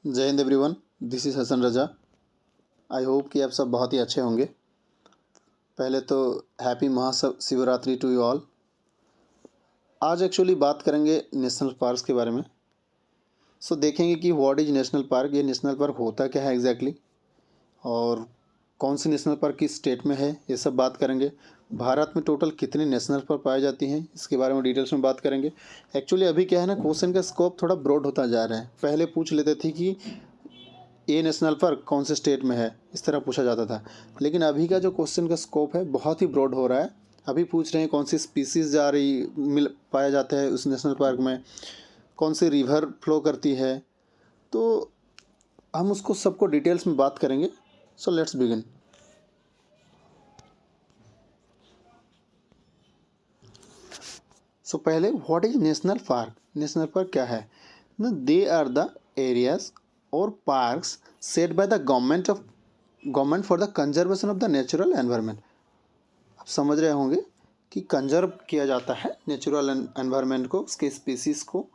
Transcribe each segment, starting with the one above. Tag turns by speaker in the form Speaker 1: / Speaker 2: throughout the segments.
Speaker 1: जय हिंद everyone, this is Hasan Raza. I hope कि आप सब बहुत ही अच्छे होंगे। पहले तो happy Mahashivratri to you all. आज एक्चुअली बात करेंगे नेशनल पार्क्स के बारे में। देखेंगे कि व्हाट इज़ नेशनल पार्क, ये नेशनल पार्क होता क्या है एग्जैक्टली, और कौन सी नेशनल पार्क किस स्टेट में है, ये सब बात करेंगे। भारत में टोटल कितनी नेशनल पार्क पाई जाती हैं, इसके बारे में डिटेल्स में बात करेंगे। एक्चुअली अभी क्या है ना, क्वेश्चन का स्कोप थोड़ा ब्रॉड होता जा रहा है। पहले पूछ लेते थे कि ये नेशनल पार्क कौन से स्टेट में है, इस तरह पूछा जाता था। लेकिन अभी का जो क्वेश्चन का स्कोप है बहुत ही ब्रॉड हो रहा है। अभी पूछ रहे हैं कौन सी स्पीसीज़ जा रही पाया जाता है उस नेशनल पार्क में, कौन सी रिवर फ्लो करती है। तो हम उसको सबको डिटेल्स में बात करेंगे। Let's begin. पहले what is national park. National park क्या है ना, दे आर द एरियाज और parks set by the government for the conservation of the natural environment. आप समझ रहे होंगे कि कंजर्व किया जाता है नेचुरल एनवायरनमेंट को, उसके स्पीसीज को।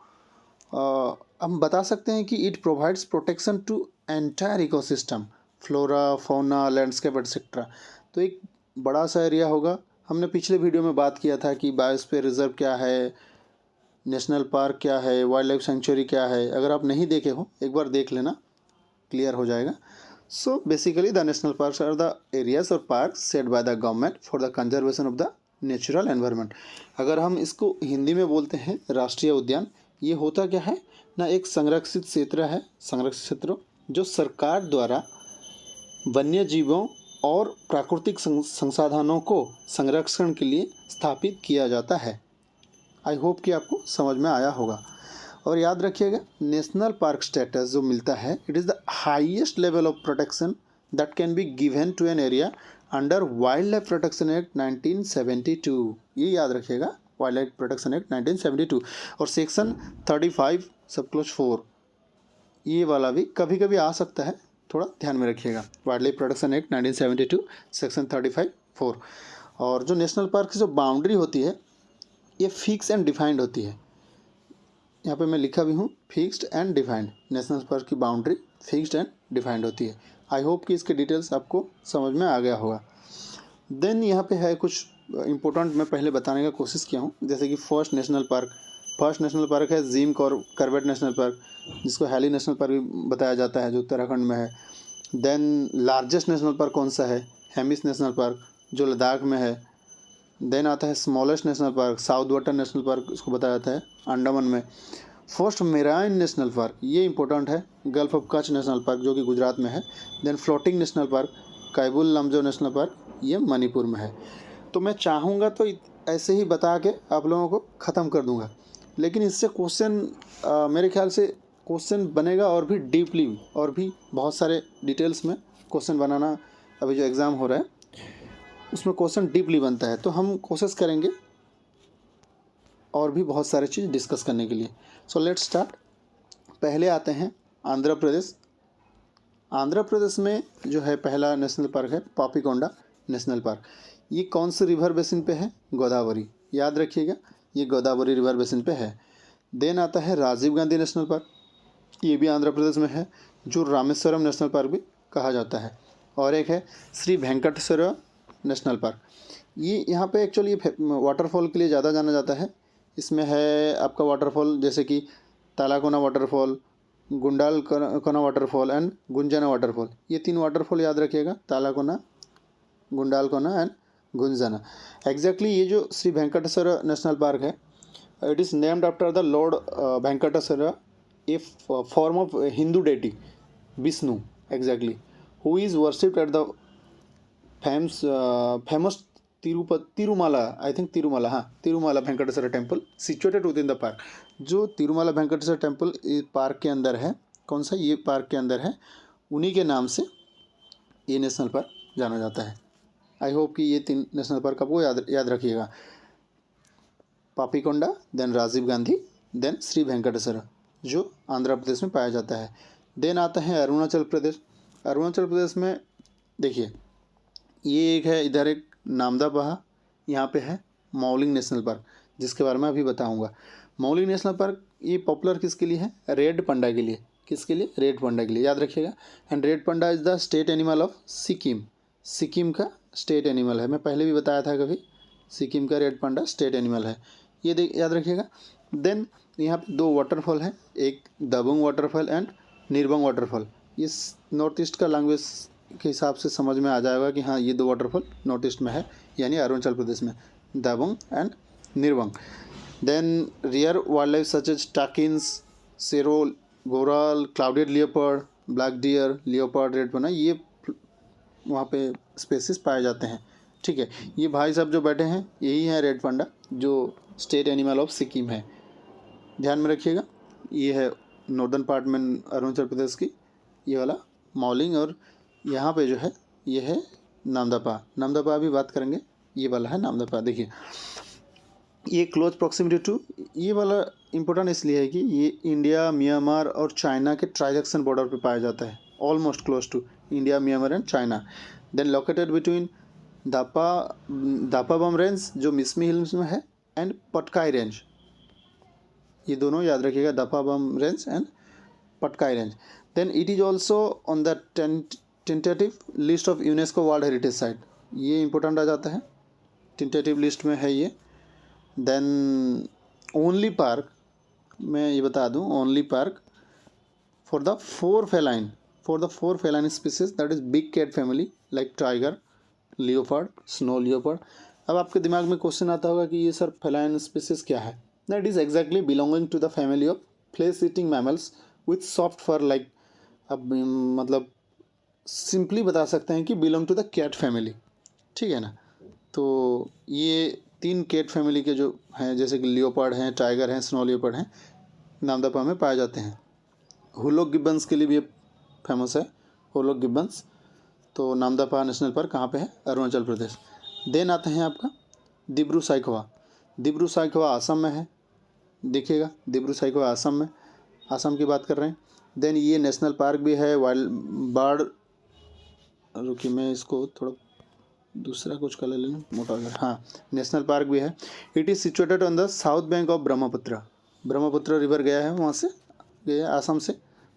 Speaker 1: हम बता सकते हैं कि it provides protection to entire ecosystem, flora, fauna, landscape etcetera. तो एक बड़ा सा एरिया होगा। हमने पिछले वीडियो में बात किया था कि बायोस्फीयर रिजर्व क्या है, नेशनल पार्क क्या है, वाइल्ड लाइफ सेंचुरी क्या है। अगर आप नहीं देखे हो एक बार देख लेना, क्लियर हो जाएगा। Basically the national parks are the areas और park set by the government for the conservation of the natural environment. अगर हम इसको हिंदी में बोलते हैं राष्ट्रीय उद्यान, ये होता क्या है ना, एक संरक्षित क्षेत्र है, संरक्षित क्षेत्र जो सरकार द्वारा वन्य जीवों और प्राकृतिक संसाधनों को संरक्षण के लिए स्थापित किया जाता है। आई होप कि आपको समझ में आया होगा। और याद रखिएगा, नेशनल पार्क स्टेटस जो मिलता है, it is the highest level of protection that can be given to an area under wildlife protection act 1972। ये याद रखिएगा, वाइल्ड लाइफ प्रोटेक्शन एक्ट 1972। और सेक्शन 35 सब क्लोज 4, ये वाला भी कभी कभी आ सकता है, थोड़ा ध्यान में रखिएगा। Wild life protection act 1972 section 35(4). और जो नेशनल पार्क की जो बाउंड्री होती है, ये फिक्स एंड डिफाइंड होती है। यहाँ पे मैं लिखा भी हूँ, fixed and defined. National park की बाउंड्री फिक्स्ड एंड डिफाइंड होती है। आई होप कि इसके डिटेल्स आपको समझ में आ गया होगा। देन यहाँ पे है कुछ इम्पोर्टेंट, मैं पहले बताने का कोशिश किया हूँ। जैसे कि फर्स्ट नेशनल पार्क है जिम कॉर्बेट नेशनल पार्क, जिसको हैली नेशनल पार्क भी बताया जाता है, जो उत्तराखंड में है। देन लार्जेस्ट नेशनल पार्क कौन सा है, हेमिस नेशनल पार्क, जो लद्दाख में है। देन आता है smallest national park, south water national park, इसको बताया जाता है अंडमान में। फर्स्ट मेराइन नेशनल पार्क, ये इंपॉर्टेंट है, gulf of Kutch national park जो कि गुजरात में है। Then floating national park, Keibul Lamjao national park, ये मणिपुर में है। तो मैं चाहूँगा तो ऐसे ही बता के आप लोगों को ख़त्म कर दूँगा, लेकिन इससे क्वेश्चन मेरे ख्याल से क्वेश्चन बनेगा और भी डीपली, और भी बहुत सारे डिटेल्स में क्वेश्चन बनाना। अभी जो एग्ज़ाम हो रहा है उसमें क्वेश्चन डीपली बनता है, तो हम कोशिश करेंगे और भी बहुत सारे चीज़ डिस्कस करने के लिए। Let's start. पहले आते हैं आंध्र प्रदेश। आंध्र प्रदेश में जो है पहला नेशनल पार्क है पापीकोंडा नेशनल पार्क। ये कौन से रिवर बेसिन पे है, गोदावरी, याद रखिएगा, ये गोदावरी रिवर बेसिन पे है। देन आता है राजीव गांधी नेशनल पार्क, ये भी आंध्र प्रदेश में है, जो रामेश्वरम नेशनल पार्क भी कहा जाता है। और एक है श्री वेंकटेश्वर नेशनल पार्क। ये यहाँ पे एक्चुअली वाटरफॉल के लिए ज़्यादा जाना जाता है। इसमें है आपका वाटरफॉल जैसे कि तालाकोना वाटरफॉल, गुंडाल कोना वाटरफॉल एंड गुंजना वाटरफॉल। ये 3 वाटरफॉल याद रखिएगा, तालाकोना, गुंडाल कोना एंड गुंजना। एग्जैक्टली ये जो श्री वेंकटेश्वर नेशनल पार्क है, it is named after the lord Venkateswara, a form of Hindu deity Vishnu, exactly, who is worshipped at the famous Tirumala, I think Tirumala, हाँ, Tirumala Venkateswara temple situated within the park. जो Tirumala Venkateswara temple park के अंदर है, कौन सा, ये पार्क के अंदर है, उन्हीं के नाम से ये नेशनल पार्क जाना जाता है। आई होप कि ये 3 नेशनल पार्क आपको याद रखिएगा, पापीकोंडा, देन राजीव गांधी, देन श्री वेंकटेश्वर, जो आंध्र प्रदेश में पाया जाता है। देन आता है अरुणाचल प्रदेश। अरुणाचल प्रदेश में देखिए, ये एक है, इधर एक नामदापहा, यहाँ पे है मौलिंग नेशनल पार्क, जिसके बारे में अभी बताऊंगा। मौलिंग नेशनल पार्क ये पॉपुलर किसके लिए है, रेड पांडा के लिए। किसके लिए? रेड पांडा के लिए, याद रखिएगा। And red panda is the state animal of Sikkim. Sikkim का स्टेट एनिमल है, मैं पहले भी बताया था कभी, सिक्किम का रेड पांडा स्टेट एनिमल है, ये याद रखिएगा। देन यहाँ पे 2 वाटरफॉल हैं, एक दबंग वाटरफॉल एंड निर्बंग वाटरफॉल। ये नॉर्थ ईस्ट का लैंग्वेज के हिसाब से समझ में आ जाएगा कि हाँ ये 2 वाटरफॉल नॉर्थ ईस्ट में है, यानी अरुणाचल प्रदेश में, दबंग एंड निर्बंग। Then rare wildlife such as takins, serow, goral, clouded leopard, black deer, leopard, red panda, ये वहाँ पे स्पेसिस पाए जाते हैं। ठीक है, ये भाई साहब जो बैठे हैं यही है रेड पांडा, जो स्टेट एनिमल ऑफ सिक्किम है, ध्यान में रखिएगा। ये है नॉर्दर्न पार्ट में अरुणाचल प्रदेश की, ये वाला मॉलिंग, और यहाँ पे जो है ये है नामदफा। नामदफा भी बात करेंगे, ये वाला है नामदफा। देखिए ये क्लोज प्रॉक्सिमिटी टू, ये वाला इम्पोर्टेंट इसलिए है कि ये इंडिया, म्यांमार और चाइना के ट्रांजैक्शन बॉर्डर पे पाया जाता है, almost close to India, Myanmar and China. Then located between Daphabum range जो मिसमी हिल्स में है एंड पटकाई रेंज, ये दोनों याद रखिएगा, Daphabum range and Patkai range. Then it is also on the tentative list of UNESCO world heritage site, ये इंपॉर्टेंट आ जाता है, टेंटेटिव लिस्ट में है ये। देन ओनली पार्क, मैं ये बता दूं, only park for the 4 feline species, that is big cat family like tiger, leopard, snow leopard. अब आपके दिमाग में क्वेश्चन आता होगा कि ये सर फेलाइन स्पीसीज क्या है? That is exactly belonging to the family of flesh eating mammals with soft fur like, अब मतलब सिंपली बता सकते हैं कि belong to the cat family, ठीक है ना। तो ये 3 कैट फैमिली के जो हैं, जैसे कि लियोपार्ड हैं, टाइगर हैं, स्नो लियोपार्ड हैं, नामदफा में पाए जाते हैं। हुलॉक गिब्बन्स के लिए भी फेमस है, हुलॉक गिब्बन्स। तो नामदफा नेशनल पार्क कहाँ पे है? अरुणाचल प्रदेश। देन आते हैं आपका दिब्रू साइखोवा। दिब्रू साइखोवा आसम में है, देखिएगा दिब्रू साइखोवा आसम में, आसम की बात कर रहे हैं। देन ये नेशनल पार्क भी है, वाइल्ड बर्ड, रुकिए मैं इसको थोड़ा दूसरा कुछ कलर लेना, मोटा कलर, हाँ, नेशनल पार्क भी है। It is situated on the south bank of Brahmaputra, Brahmaputra river गया है वहाँ से, गया आसम से,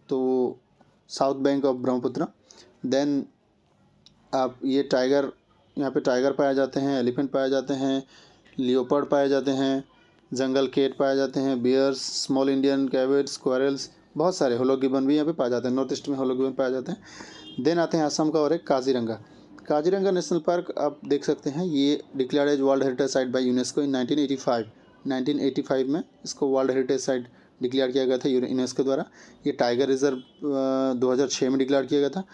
Speaker 1: तो south bank of Brahmaputra. Then आप ये टाइगर, यहाँ पे टाइगर पाए जाते हैं, एलिफेंट पाए जाते हैं, लियोपर्ड पाए जाते हैं, जंगल केट पाए जाते हैं, बियर्स, स्मॉल इंडियन कैवेट्स, स्क्वायरल्स, बहुत सारे, होलो गिब्बन भी यहाँ पे पाए जाते हैं, नॉर्थ ईस्ट में होलो गिब्बन पाए जाते हैं। देन आते हैं असम का और एक काजीरंगा। काजीरंगा नेशनल पार्क आप देख सकते हैं, ये declared as world heritage site by UNESCO in 1985 में इसको वर्ल्ड हेरिटेज साइट डिक्लेयर किया गया था यूनेस्को द्वारा। ये टाइगर रिजर्व 2006 में डिक्लेयर किया गया था।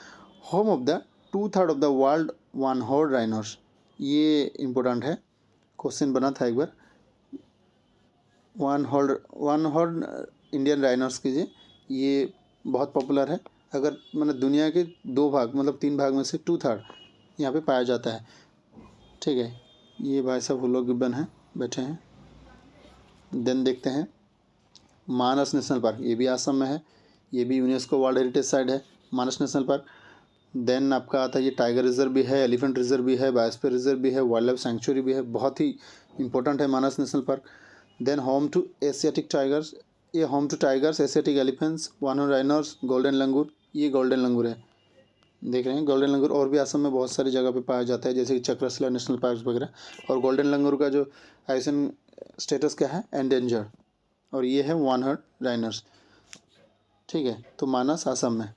Speaker 1: Home of the 2/3 of the world one horn rhinos, ये इम्पोर्टेंट है, क्वेश्चन बना था एक बार। वन हॉर्न इंडियन राइनोस कीजिए, ये बहुत पॉपुलर है। अगर मतलब दुनिया के 2 भाग, मतलब 3 भाग में से 2/3 यहाँ पे पाया जाता है, ठीक है। ये भाई साहब हुलॉक गिब्बन हैं, बैठे हैं। देन देखते हैं मानस नेशनल पार्क, ये भी आसम में है, ये भी यूनेस्को वर्ल्ड हेरिटेज साइट है, मानस नेशनल पार्क। देन आपका आता है ये टाइगर रिजर्व भी है, एलिफेंट रिजर्व भी है, बायोस्फीयर रिजर्व भी है, वाइल्ड लाइफ सेंचुरी भी है, बहुत ही इंपॉर्टेंट है Manas national park. Then home to Asiatic tigers, ये home to tigers, Asiatic elephants, one horn rhinos, golden langur, ये गोल्डन लंगूर है, देख रहे हैं गोल्डन लंगूर। और भी असम में बहुत सारी जगह पे पाया जाता है, जैसे कि चक्रशिला नेशनल पार्क वगैरह। और गोल्डन लंगूर का जो आइसन स्टेटस क्या है? एंडेंजर्ड। और ये है वन हॉर्न राइनोस, ठीक है। तो मानस असम में।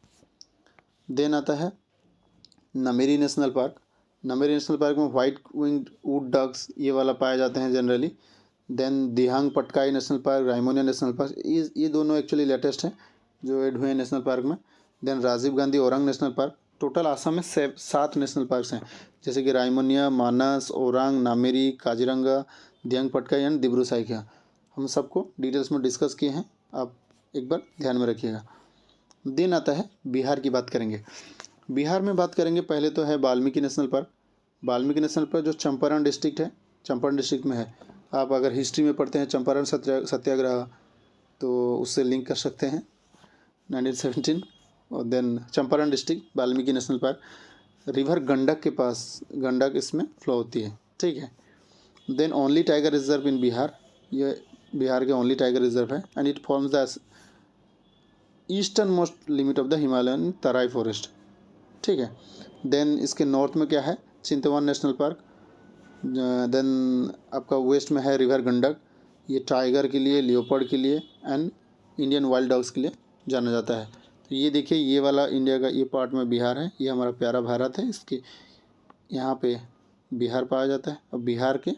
Speaker 1: देन आता है Nameri national park. Nameri national park में वाइट विंग्ड वुड डक्स, ये वाला पाए जाते हैं generally. Then Dehing Patkai national park, Raimona national park, ये दोनों एक्चुअली लेटेस्ट हैं जो ऐड हुए हैं नेशनल पार्क में। Then Rajiv Gandhi Orang national park. Total Assam में 7 नेशनल पार्क्स हैं, जैसे कि रायमोनिया, मानस, ओरांग, नामेरी, काजीरंगा, दिहांग पटकाई एंड दिब्रू साइखोवा। हम सबको डिटेल्स में डिस्कस किए हैं, आप एक बार ध्यान में रखिएगा। देन आता है बिहार की बात करेंगे। बिहार में बात करेंगे, पहले तो है Valmiki national park. Valmiki national park जो चंपारण डिस्ट्रिक्ट है, चंपारण डिस्ट्रिक्ट में है। आप अगर हिस्ट्री में पढ़ते हैं चंपारण सत्याग्रह, तो उससे लिंक कर सकते हैं 1917। और then Champaran district, Valmiki national park, river Gandak के पास, गंडक इसमें फ्लो होती है, ठीक है। Then only tiger reserve in Bihar, ये बिहार के ओनली टाइगर रिजर्व है, and it forms the eastern most limit of the Himalayan Terai forest, ठीक है। देन इसके नॉर्थ में क्या है, चिंतवान नेशनल पार्क। देन आपका वेस्ट में है रिवर गंडक, ये टाइगर के लिए, लियोपर्ड के लिए एंड इंडियन वाइल्ड डॉग्स के लिए जाना जाता है। तो ये देखिए, ये वाला इंडिया का ये पार्ट में बिहार है, ये हमारा प्यारा भारत है, इसके यहाँ पे बिहार पाया जाता है। और बिहार के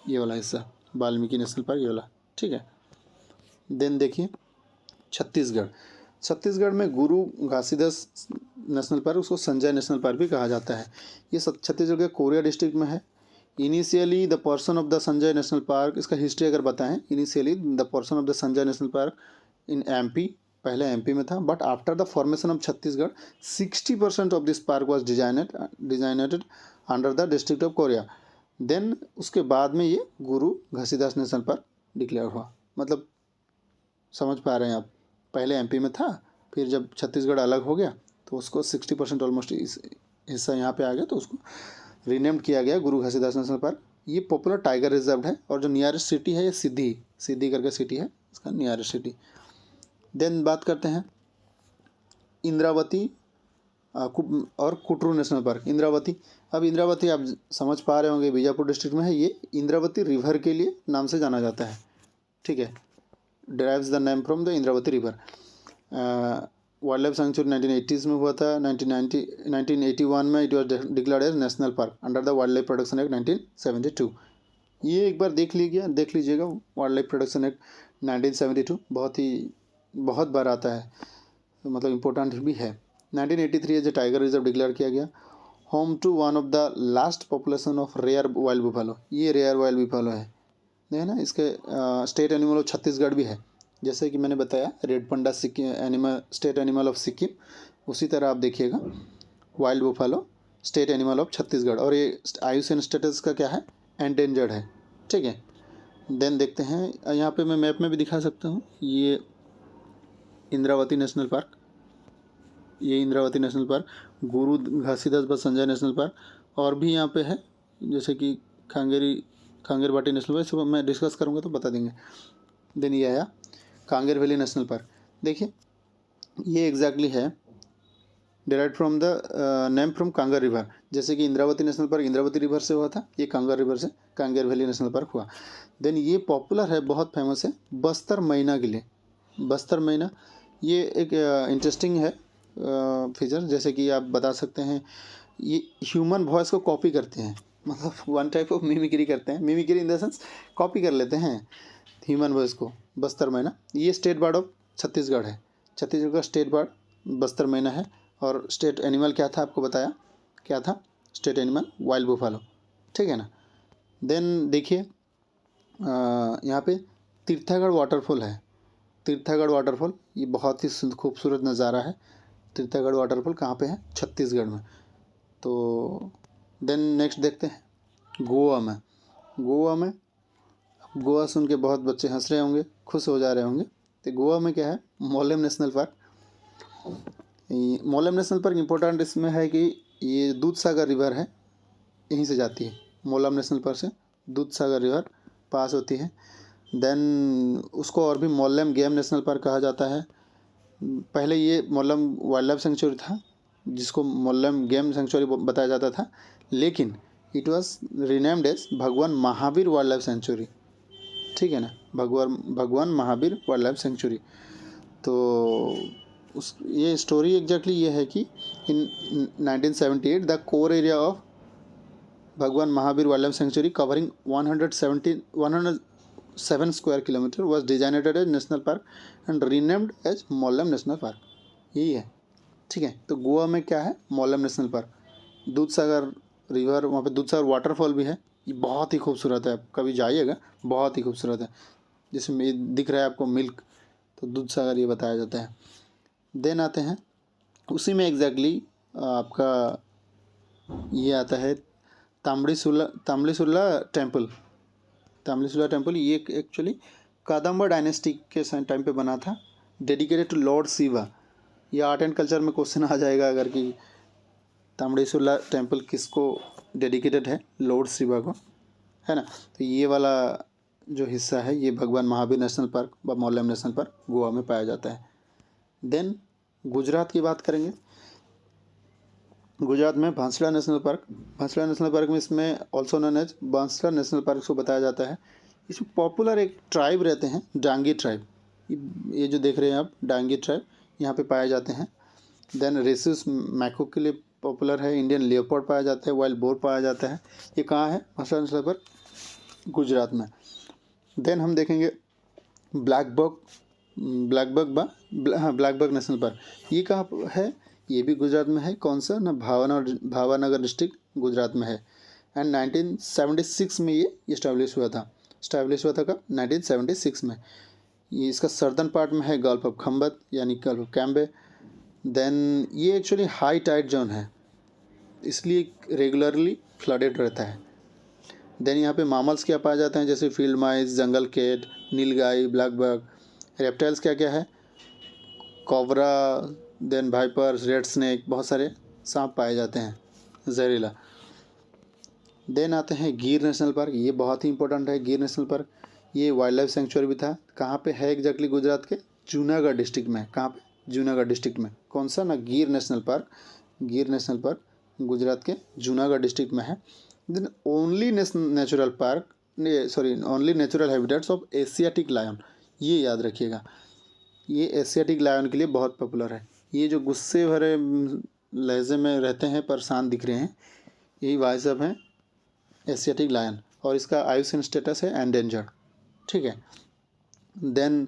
Speaker 1: ये वाला हिस्सा वाल्मीकि नेशनल पार्क, ये वाला, ठीक है। देन देखिए छत्तीसगढ़। छत्तीसगढ़ में गुरु घासीदास नेशनल पार्क, उसको संजय नेशनल पार्क भी कहा जाता है। ये छत्तीसगढ़ के कोरिया डिस्ट्रिक्ट में है। Initially the person of the Sanjay national park, इसका हिस्ट्री अगर बताएं, initially the person of the Sanjay national park in MP, पहले एमपी में था, but after the formation of Chhattisgarh 60% of this park was designated under the district of Korea. Then उसके बाद में ये गुरु घासीदास नेशनल पार्क डिक्लेयर हुआ। मतलब समझ पा रहे हैं आप, पहले एमपी में था, फिर जब छत्तीसगढ़ अलग हो गया तो उसको 60% ऑलमोस्ट हिस्सा यहाँ पे आ गया, तो उसको रीनेम्ड किया गया गुरु घासीदास नेशनल पार्क। ये पॉपुलर टाइगर रिजर्व है, और जो नियरेस्ट सिटी है ये सिद्धि करके सिटी है, इसका नियरेस्ट सिटी। देन बात करते हैं इंद्रावती और कुटरू नेशनल पार्क। इंद्रावती, अब इंद्रावती आप समझ पा रहे होंगे बीजापुर डिस्ट्रिक्ट में है। ये इंद्रावती रिवर के लिए नाम से जाना जाता है, ठीक है, derives the name from the Indravati river. Wildlife sanctuary 1980s में हुआ था। 1981 में it was declared as national park under the wildlife protection act 1972। ये एक बार देख लीजिएगा वाइल्ड लाइफ प्रोटेक्शन एक्ट 1972 बहुत बार आता है, तो मतलब इम्पोर्टेंट भी है। 1983 as a tiger reserve declare किया गया। Home to one of the last population of rare wild buffalo, ये रेयर वाइल्ड बुफालो है ना। इसके स्टेट एनिमल ऑफ छत्तीसगढ़ भी है, जैसे कि मैंने बताया red panda Sikkim animal, state animal of Sikkim, उसी तरह आप देखिएगा wild buffalo state animal of Chhattisgarh. और ये आयुसीएन स्टेटस का क्या है, एंडेंजर्ड है, ठीक है। देन देखते हैं, यहाँ पे मैं मैप में भी दिखा सकता हूँ, ये इंद्रावती नेशनल पार्क, ये इंद्रावती नेशनल पार्क, गुरु घासीदास व संजय नेशनल पार्क, और भी यहाँ पे है जैसे कि कांगेरबाटी नेशनल पार्क, इसको मैं डिस्कस करूँगा तो बता देंगे। देन ये आया कांगेर वैली नेशनल पार्क। देखिए ये एग्जैक्टली है derive from the name from Kanger river, जैसे कि Indravati national park Indravati river से हुआ था, ये कांगर रिवर से कांगेर वैली नेशनल पार्क हुआ। देन ये पॉपुलर है, बहुत फेमस है बस्तर मैना के लिए। बस्तर मैना ये एक इंटरेस्टिंग है फीचर, जैसे कि आप बता सकते हैं ये ह्यूमन वॉइस को कॉपी करते हैं, मतलब वन टाइप ऑफ मिमिक्री करते हैं, mimicry in the sense copy कर लेते हैं ह्यूमन वॉइस को। बस्तर मैना ये स्टेट बर्ड ऑफ छत्तीसगढ़ है, छत्तीसगढ़ का स्टेट बर्ड बस्तर मैना है। और स्टेट एनिमल क्या था आपको बताया, क्या था स्टेट एनिमल, वाइल्ड बुफालो, ठीक है ना। देन देखिए यहाँ पे तीर्थागढ़ वाटरफॉल है, तीर्थागढ़ वाटरफॉल, ये बहुत ही खूबसूरत नज़ारा है। तीर्थागढ़ वाटरफॉल कहाँ पे है, छत्तीसगढ़ में। तो देन नेक्स्ट देखते हैं गोवा में। गोवा सुन के बहुत बच्चे हंस रहे होंगे, खुश हो जा रहे होंगे। तो गोवा में क्या है, Mollem national park. Mollem national park important इसमें है कि ये दूधसागर रिवर है, यहीं से जाती है, मोलेम नेशनल पार्क से दूधसागर रिवर पास होती है। देन उसको और भी मोलेम गेम नेशनल पार्क कहा जाता है। पहले ये मोलेम वाइल्ड लाइफ सेंचुरी था, जिसको मोलेम गेम सेंचुरी बताया जाता था, लेकिन इट वाज रीनेम्ड एज भगवान महावीर वाइल्ड लाइफ सेंचुरी, ठीक है ना, भगवान महावीर वाइल्ड लाइफ सेंचुरी। तो ये स्टोरी एग्जैक्टली ये है कि in 1978 the core area of Bhagwan Mahavir wildlife sanctuary covering 107 square kilometre was designated as national park and renamed as Mollem national park, यही है, ठीक है। तो गोवा में क्या है, Mollem national park, Dudhsagar river, वहाँ पे दूधसागर वाटरफॉल भी है, ये बहुत ही खूबसूरत है, आप कभी जाइएगा, बहुत ही खूबसूरत है। जिसमें दिख रहा है आपको मिल्क, तो दूधसागर ये बताया जाता है। देन आते हैं उसी में एग्जैक्टली आपका ये आता है ताम्बलीसुल्ला टेम्पल। ये एक्चुअली कादम्बर डायनेस्टी के टाइम पे बना था, डेडिकेटेड टू लॉर्ड शिवा। ये आर्ट एंड कल्चर में क्वेश्चन आ जाएगा अगर कि ताम्बलीसुल्ला टेम्पल किसको डेडिकेटेड है, लॉर्ड शिवा को, है ना। तो ये वाला जो हिस्सा है ये भगवान महावीर नेशनल पार्क व मोलेम नेशनल पार्क गोवा में पाया जाता है। देन गुजरात की बात करेंगे। गुजरात में Bansda national park, Bansda national park में इसमें also known as Bansda national park को बताया जाता है। इसमें पॉपुलर एक ट्राइब रहते हैं, डांगी ट्राइब। ये जो देख रहे हैं आप, डांगी ट्राइब यहाँ पे पाए जाते हैं। देन रेसिस मैको के लिए पॉपुलर है, इंडियन लियोपार्ड पाया जाता है, वाइल्ड बोर पाया जाता है। ये कहाँ है? भांसड़ा नेशनल पार्क, गुजरात में। देन हम देखेंगे ब्लैक बक नेशनल पार्क। ये कहाँ है? ये भी गुजरात में है। कौन सा? ना भावनगर डिस्ट्रिक्ट गुजरात में है। एंड 1976 में ये इस्टेब्लिश हुआ था। कब? 1976 में। ये इसका सर्दर्न पार्ट में है गल्फ ऑफ खम्बत यानी गल्फ ऑफ कैम्बे। देन ये एक्चुअली हाई टाइड जोन है, इसलिए रेगुलरली फ्लडेड रहता है। देन यहाँ पे मामल्स क्या पाए जाते हैं? जैसे field mice, jungle cat, nilgai, black buck. Reptiles क्या क्या है? Cobra, then vipers, red snake, बहुत सारे सांप पाए जाते हैं जहरीला। देन आते हैं गिर नेशनल पार्क। ये बहुत ही इंपॉर्टेंट है गिर नेशनल पार्क। ये वाइल्ड लाइफ सेंचुरी भी था। कहाँ पे है एग्जैक्टली? गुजरात के जूनागढ़ डिस्ट्रिक्ट में। कहाँ पे? जूनागढ़ डिस्ट्रिक्ट में। कौन सा? ना Gir national park. Gir national park Gujarat के जूनागढ़ डिस्ट्रिक्ट में है। Then only natural park, only natural habitats of Asiatic lion. ये याद रखिएगा, ये एशियाटिक लायन के लिए बहुत पॉपुलर है। ये जो गुस्से भरे लहजे में रहते हैं, परेशान दिख रहे हैं, यही भाई साहब हैं एशियाटिक लायन, और इसका आईयूसीएन स्टेटस है एंडेंजर्ड। ठीक है। देन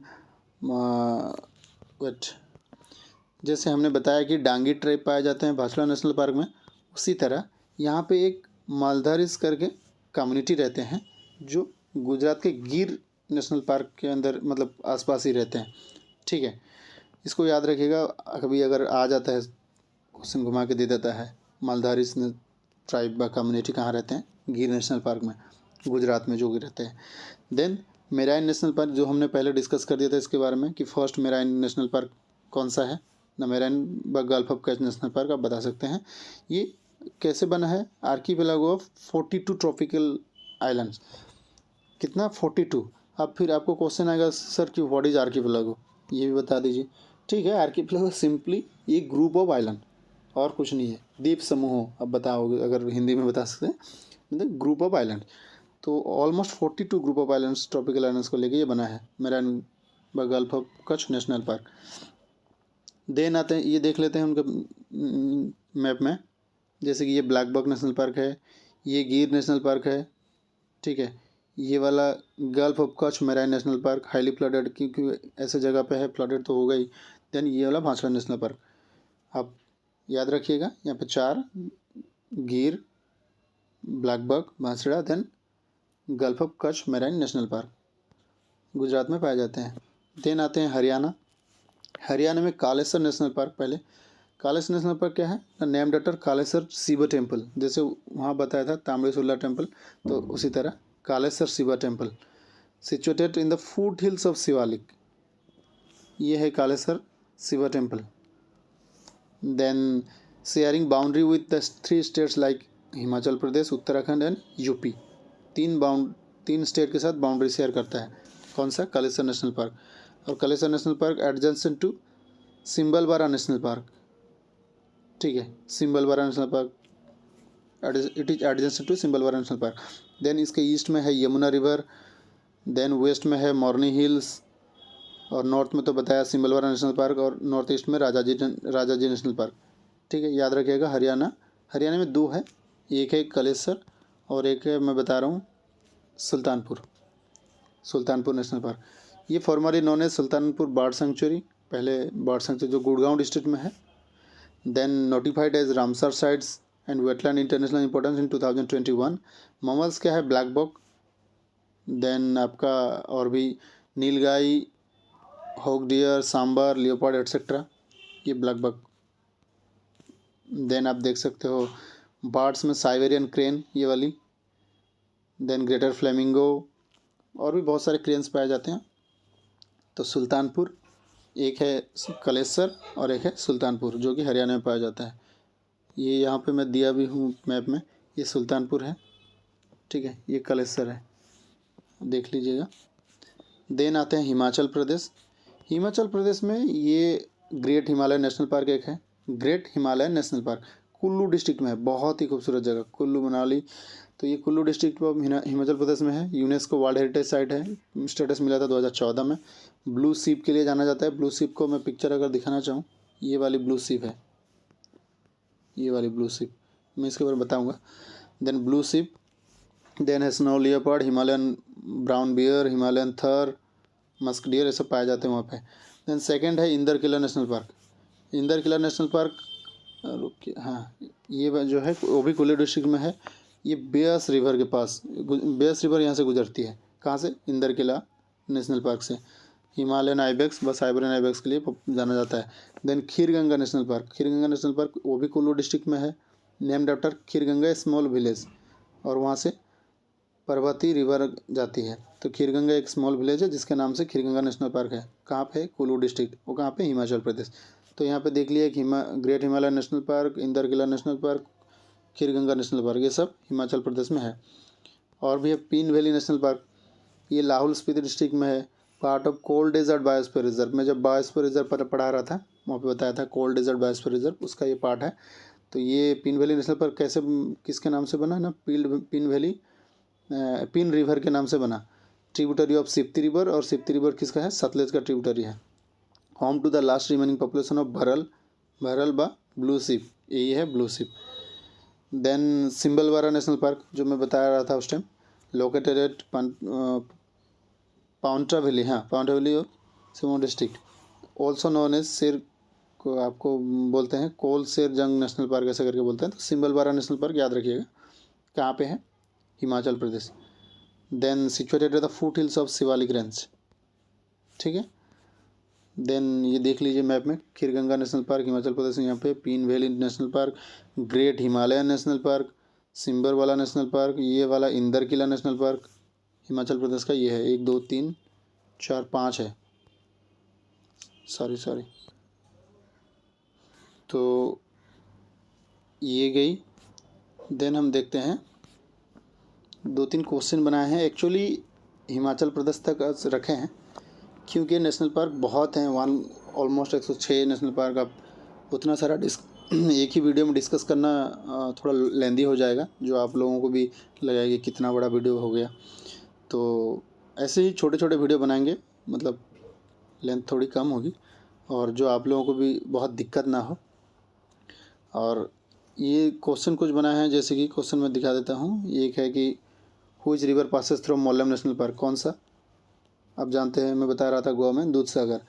Speaker 1: जैसे हमने बताया कि डांगी ट्राइब पाए जाते हैं भांसड़ा नेशनल पार्क में, उसी तरह यहाँ पे एक मालधारीस करके कम्युनिटी रहते हैं जो गुजरात के गिर नेशनल पार्क के अंदर मतलब आसपास ही रहते हैं। ठीक है, इसको याद रखिएगा, कभी अगर आ जाता है क्वेश्चन घुमा के दे देता है। मालधारीस ट्राइब कम्युनिटी कहाँ रहते हैं? गिर नेशनल पार्क में, गुजरात में जो रहते हैं। देन मेराइन नेशनल पार्क, जो हमने पहले डिस्कस कर दिया था इसके बारे में कि फर्स्ट मेराइन नेशनल पार्क कौन सा है ना, marine gulf of Kutch national park आप बता सकते हैं। ये कैसे बना है? Archipelago of 42 tropical islands. कितना? 42। अब फिर आपको क्वेश्चन आएगा सर कि व्हाट इज आर्कीपेलागो, ये भी बता दीजिए। ठीक है, आर्कीपेलागो सिंपली ये ग्रुप ऑफ आइलैंड और कुछ नहीं है, द्वीप समूह। अब बताओगे अगर हिंदी में बता सकते हैं, मतलब ग्रुप ऑफ आइलैंड। तो almost 42 group of islands, tropical islands को लेके ये बना है marine gulf of Kutch national park. Then आते हैं, ये देख लेते हैं उनका मैप में। जैसे कि ये ब्लैक बक नेशनल पार्क है, ये गिर नेशनल पार्क है। ठीक है, ये वाला gulf of Kutch marine national park highly flooded, क्योंकि ऐसे जगह पे है, फ्लडेड तो होगा ही। देन ये वाला भांसड़ा नेशनल पार्क। आप याद रखिएगा, यहाँ पे 4 Gir, black buck, Bansda, then gulf of Kutch marine national park Gujarat में पाए जाते हैं। देन आते हैं हरियाणा। हरियाणा में कालेसर नेशनल पार्क। पहले कालेसर नेशनल पार्क क्या है? Named after Kalesar Shiv temple. जैसे वहाँ बताया था तांबड़ी सुल्ला टेम्पल, तो उसी तरह Kalesar Shiv temple situated in the foothills of Shivalik. ये है Kalesar Shiv temple. Then sharing boundary with the 3 states like Himachal Pradesh, Uttarakhand and UP. 3 state के साथ बाउंड्री शेयर करता है। कौन सा? Kalesar national park. और Kalesar national park adjacent to Simbalbara national park. ठीक है, Simbalbara national park, it is adjacent to Simbalbara national park. देन इसके ईस्ट में है यमुना रिवर, देन वेस्ट में है मोरनी हिल्स, और नॉर्थ में तो बताया सिम्बलवारा नेशनल पार्क, और नॉर्थ ईस्ट में राजाजी नेशनल पार्क। ठीक है, याद रखिएगा। हरियाणा में 2 है, एक है कालेसर और एक है, मैं बता रहा हूँ, सुल्तानपुर नेशनल पार्क। ये formerly known as Sultanpur bird sanctuary, पहले बर्ड सेंचुरी जो गुड़गांव डिस्ट्रिक्ट में है। Then notified as Ramsar sites and wetland international importance in 2021। Mammals क्या है? ब्लैक बक, देन आपका और भी nilgai, hog deer, sambar, leopard etcetera, ये ब्लैक बक। देन आप देख सकते हो बर्ड्स में साइबेरियन क्रेन, ये वाली, देन ग्रेटर फ्लेमिंगो, और भी बहुत सारे क्रेन्स पाए जाते हैं। तो सुल्तानपुर, एक है कालेसर और एक है सुल्तानपुर, जो कि हरियाणा में पाया जाता है। ये यहाँ पे मैं दिया भी हूँ मैप में, ये सुल्तानपुर है। ठीक है, ये कालेसर है, देख लीजिएगा। देन आते हैं हिमाचल प्रदेश। हिमाचल प्रदेश में ये ग्रेट हिमालय नेशनल पार्क एक है, great Himalaya national park Kullu district में है, बहुत ही खूबसूरत जगह कुल्लू मनाली। तो ये कुल्लू डिस्ट्रिक्ट हिमाचल प्रदेश में है, यूनेस्को वर्ल्ड हेरिटेज साइट है, स्टेटस मिला था 2014 में। ब्लू सीप के लिए जाना जाता है। ब्लू सीप को मैं पिक्चर अगर दिखाना चाहूँ, ये वाली ब्लू सीप है, ये वाली ब्लू सीप, मैं इसके बारे में बताऊँगा। देन ब्लू सीप, देन है snow leopard, Himalayan brown bear, Himalayan थर, मस्क डियर, ये सब पाए जाते हैं वहाँ पे। देन सेकंड है Inder Kila national park. Inder Kila national park रुकिए, हाँ ये जो है वो भी कुल्लू डिस्ट्रिक्ट में है। ये ब्यास रिवर के पास, ब्यास रिवर यहाँ से गुजरती है। कहाँ से? इंदर किला नेशनल पार्क से। हिमालयन आइबेक्स, बस साइबेरियन आइबेक्स के लिए जाना जाता है। Then Khirganga national park, Khirganga national park वो भी कुल्लू डिस्ट्रिक्ट में है, named after Khirganga small village, और वहाँ से पर्वती रिवर जाती है। तो खीरगंगा एक स्मॉल विलेज है जिसके नाम से खीरगंगा नेशनल पार्क है। कहाँ पे? कुल्लू डिस्ट्रिक्ट। वो कहाँ पे? हिमाचल प्रदेश। तो यहाँ पे देख लिया कि great Himalaya national park, Inder Kila national park, Khirganga national park, ये सब हिमाचल प्रदेश में है। और भी है पीन वैली नेशनल पार्क, ये लाहौल स्पीति डिस्ट्रिक्ट में है, part of cold desert biosphere reserve. मैं जब बायोस्फीयर रिजर्व पर पढ़ा रहा था वहाँ पे बताया था कोल्ड डेजर्ट बायोस्फीयर रिजर्व, उसका ये पार्ट है। तो ये पीन वैली नेशनल पार्क कैसे, किसके नाम से बना है ना? पीन वैली पिन रिवर के नाम से बना, ट्रिब्यूटरी ऑफ सिप्ती रिवर, और सिप्ती रिवर किसका है? सतलेज का ट्रिब्यूटरी है। Home to the last remaining population of bharal बा ब्लू सीप, यही है ब्लू सीप। देन सिम्बलवारा नेशनल पार्क जो मैं बता रहा था उस time, located at Paonta valley, हाँ पाउंटा वैली और सिमोन डिस्ट्रिक्ट, ऑल्सो नोन एज शेर को आपको बोलते हैं, कोल शेर जंग नेशनल पार्क ऐसा करके बोलते हैं। तो सिम्बलवारा नेशनल पार्क याद रखिएगा, कहाँ पे है? Himachal Pradesh. Then situated at the foothills of Shivalik range, ठीक है। देन ये देख लीजिए मैप में, खीरगंगा नेशनल पार्क हिमाचल प्रदेश में, यहाँ पे Pin valley national park, great Himalayan national park, Simbalbara national park, ये वाला इंदर किला नेशनल पार्क हिमाचल प्रदेश का, ये है 1 2 3 4 5 है, सॉरी। तो ये गई। देन हम देखते हैं 2-3 क्वेश्चन बनाए हैं, एक्चुअली हिमाचल प्रदेश तक रखे हैं क्योंकि नेशनल पार्क बहुत हैं, ऑलमोस्ट 106 नेशनल पार्क। अब उतना सारा एक ही वीडियो में डिस्कस करना थोड़ा लेंदी हो जाएगा, जो आप लोगों को भी लगेगा कि कितना बड़ा वीडियो हो गया। तो ऐसे ही छोटे छोटे वीडियो बनाएंगे, मतलब लेंथ थोड़ी कम होगी और जो आप लोगों को भी बहुत दिक्कत ना हो। और ये क्वेश्चन कुछ बनाए हैं, जैसे कि क्वेश्चन में दिखा देता हूँ। एक है कि which river passes through Mollem national park, कौन सा? आप जानते हैं, मैं बता रहा था गोवा में Dudhsagar.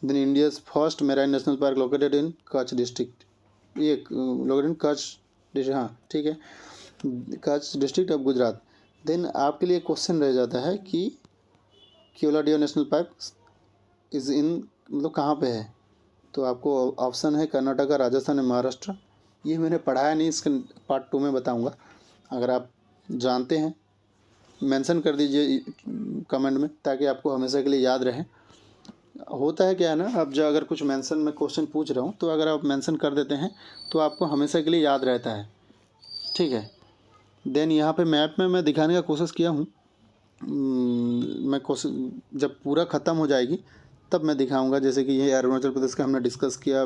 Speaker 1: Then India's first marine national park located in Kutch district, ये लोकेटेड इन कच्छ डिस्ट्रिक्ट, हाँ ठीक है, Kutch district of Gujarat. Then आपके लिए क्वेश्चन रह जाता है कि Keoladeo national park is in, मतलब कहाँ पे है? तो आपको ऑप्शन है कर्नाटका, राजस्थान और महाराष्ट्र। ये मैंने पढ़ाया नहीं, इसके पार्ट 2 में बताऊँगा। अगर आप जानते हैं मेंशन कर दीजिए कमेंट में, ताकि आपको हमेशा के लिए याद रहे। होता है क्या है ना, अब जो अगर कुछ मेंशन में क्वेश्चन पूछ रहा हूँ तो अगर आप मेंशन कर देते हैं तो आपको हमेशा के लिए याद रहता है, ठीक है। देन यहाँ पे मैप में मैं दिखाने का कोशिश किया हूँ, मैं कोशिश जब पूरा ख़त्म हो जाएगी तब मैं दिखाऊंगा। जैसे कि ये अरुणाचल प्रदेश का हमने डिस्कस किया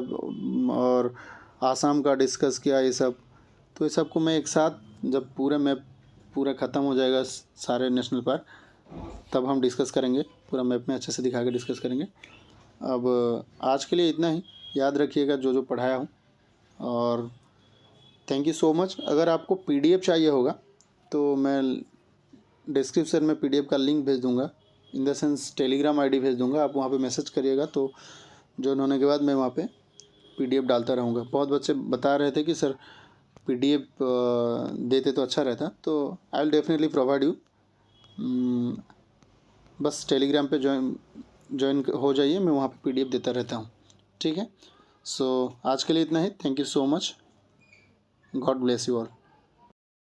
Speaker 1: और आसाम का डिस्कस किया, ये सब। तो ये सब को मैं एक साथ, जब पूरा मैप पूरा ख़त्म हो जाएगा सारे नेशनल पार्क, तब हम डिस्कस करेंगे, पूरा मैप में अच्छे से दिखा के डिस्कस करेंगे। अब आज के लिए इतना ही, याद रखिएगा जो जो पढ़ाया हूँ। और थैंक यू सो मच। अगर आपको PDF चाहिए होगा तो मैं डिस्क्रिप्शन में PDF का लिंक भेज दूँगा, in the sense Telegram ID भेज दूँगा, आप वहाँ पे मैसेज करिएगा तो जो होने के बाद मैं वहाँ पे PDF डालता रहूँगा। बहुत बच्चे बता रहे थे कि सर PDF देते तो अच्छा रहता, तो I will definitely provide you. बस टेलीग्राम पे ज्वाइन हो जाइए, मैं वहाँ पे PDF देता रहता हूँ, ठीक है। सो आज के लिए इतना ही, thank you so much, God bless you all.